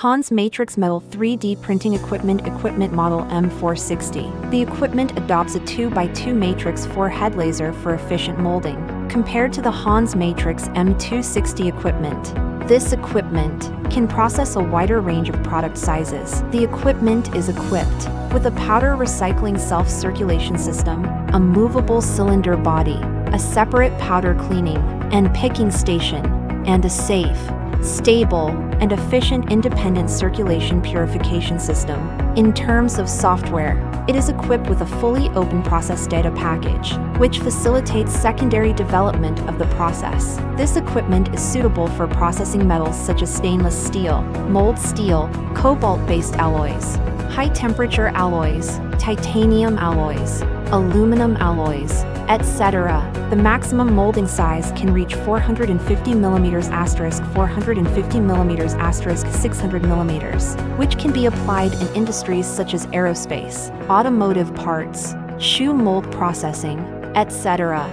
Hans Matrix Metal 3D Printing Equipment Model M-460. The equipment adopts a 2x2 matrix 4-head laser for efficient molding, compared to the Hans Matrix M-260 equipment. This equipment can process a wider range of product sizes. The equipment is equipped with a powder recycling self-circulation system, a movable cylinder body, a separate powder cleaning and picking station, and a safe, stable, and efficient independent circulation purification system. In terms of software, it is equipped with a fully open process data package, which facilitates secondary development of the process. This equipment is suitable for processing metals such as stainless steel, mold steel, cobalt-based alloys, high-temperature alloys, titanium alloys, aluminum alloys, etc. The maximum molding size can reach 450 mm*, 450 mm*, 600 mm, which can be applied in industries such as aerospace, automotive parts, shoe mold processing, etc.